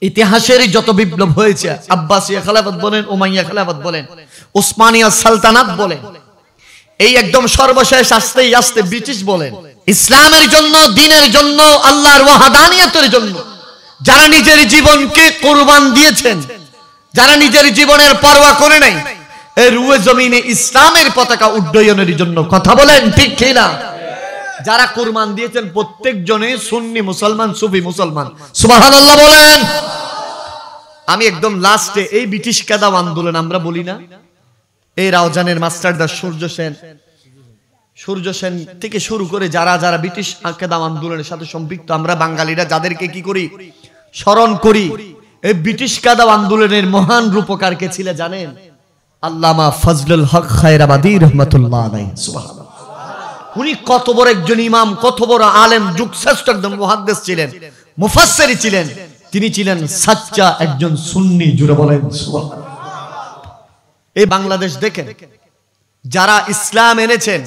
ইতিহাসের যত বিপ্লব হয়েছে, আব্বাসিয়া খেলাফত বলেন, উমাইয়া খেলাফত বলেন, উসমানিয়া সালতানাত বলেন, এই একদম সর্বশেষ আস্তে আস্তে ব্রিটিশ বলেন, ইসলামের জন্য, দ্বীনের জন্য, আল্লাহর ওয়াহদানিয়তের জন্য যারা নিজের জীবনকে কুরবান দিয়েছেন, যারা নিজের জীবনের পরোয়া করে নাই, এই রুয়ে জমিনে ইসলামের পতাকা উড্ডয়নের জন্য, কথা বলেন ঠিক কিনা? যারা কুরবান দিয়েছেন প্রত্যেকজনে সুন্নি মুসলমান, সুফি মুসলমান, সুবহানাল্লাহ বলেন। আমি একদম লাস্টে এই ব্রিটিশ কাদাব আন্দোলন আমরা বলি না, এই রাউজানের মাস্টারদা সূর্য সেন থেকে শুরু করে যারা যারা ব্রিটিশ কাদাব আন্দোলনের সাথে সম্পৃক্ত, আমরা বাঙালিরা যাদেরকে কি করি, স্মরণ করি। এই ব্রিটিশ কাদাব আন্দোলনের মহান রূপকার কে ছিল জানেন? আল্লামা ফজলুল হক খায়রাবাদী রাহমাতুল্লাহ আলাইহি, সুবহানাল্লাহ। উনি কত বড় একজন ইমাম, কত বড় আলেম, যুগশ্রেষ্ঠ একজন মুহাদ্দিস ছিলেন, মুফাসসির ছিলেন। তিনি ছিলেন সাচ্চা একজন সুন্নি, জুড়ে বলেন সুবহানাল্লাহ। এই বাংলাদেশ দেখেন, যারা ইসলাম এনেছেন,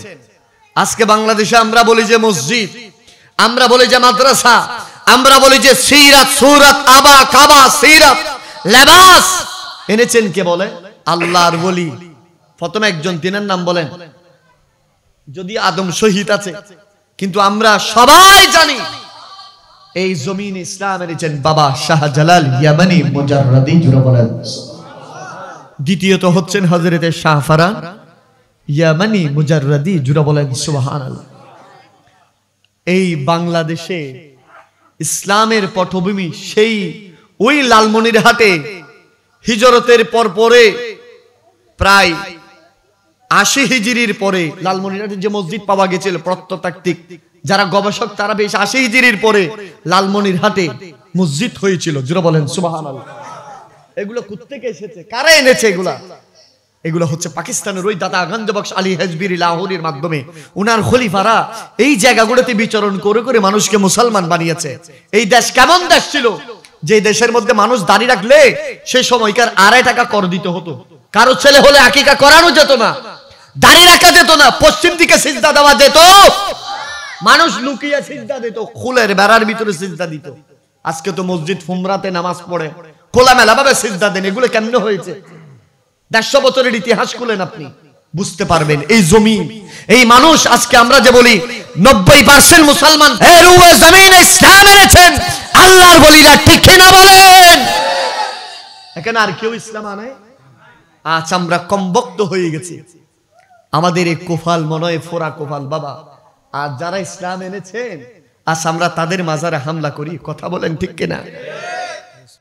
আজকে বাংলাদেশে আমরা বলি যে মসজিদ, আমরা বলি যে মাদ্রাসা, আমরা বলি যে সিরাত, সুরাত, আবা, কাবা, সিরাত, লেবাস এনেছেন কে বলে? আল্লাহর ওলি। প্রথমে একজন, তিনের নাম বলেন। যদি আদম শহীদ আছে, কিন্তু আমরা সবাই জানি এই জমিন ইসলাম এনেছেন বাবা শাহজালাল ইয়ামানি মুজাররাদি, জুড়ে বলেন। দ্বিতীয়ত হচ্ছেন হযরতে শাহফারান ইয়ামানি মুজাররাদি, জুড়ে বলেন সুবহানাল্লাহ। এই বাংলাদেশে ইসলামের পটভূমি সেই ওই লালমনিরহাটে হিজরতের পরে প্রায় ৮০ হিজরির পরে লালমনিরহাটে যে মসজিদ পাওয়া গেছিল, প্রত্নতাত্ত্বিক যারা গবেষক তারা বেশ ৮০ হিজরির পরে লালমনিরহাটে মসজিদ হয়েছিল, জুড়ে বলেন সুবহানাল্লাহ। এগুলো কোত্থেকে এসেছে, কারা এনেছে এগুলা? এগুলো হচ্ছে পাকিস্তানের ওই দাদা গঞ্জবক্স আলী হেজবিরি লাহোরের মাধ্যমে উনার খলিফারা এই জায়গাগুলোতে বিচরণ করে করে মানুষকে মুসলমান বানিয়েছে। এই দেশ কেমন দেশ ছিল, যে দেশের মধ্যে মানুষ দাঁড়িয়ে রাখলে সেই সময়কার ২.৫ টাকা কর দিতে হতো, কারো ছেলে হলে আকিকা করানো যেত না, দাঁড়িয়ে রাখা যেত না, পশ্চিম দিকে সিজদা দেওয়া যেত, মানুষ লুকিয়ে সিজদা দিত, খুলের বেড়ার ভিতরে সিজদা দিত। আজকে তো মসজিদ ফুমরাতে নামাজ পড়ে খোলামেলা ভাবে সিজদা দেন। এগুলো কেমনে হয়েছে? ১৫০ বছরের ইতিহাস খুলেন, আপনি বুঝতে পারবেন। এই জমিন, এই মানুষ, আজকে আমরা যে বলি ৯০% মুসলমান, এই রুয়ে জমিনে ইসলাম এনেছেন আল্লাহর ওলিরা, ঠিক কিনা বলেন? এখানে আর কেউ ইসলাম আনে? আজ আমরা কমবক্ত হয়ে গেছি, আমাদের এই কোফাল মনে হয় ফোরা কোফাল বাবা। আর যারা ইসলাম এনেছেন আজ আমরা তাদের মাজারে হামলা করি, কথা বলেন ঠিক কিনা?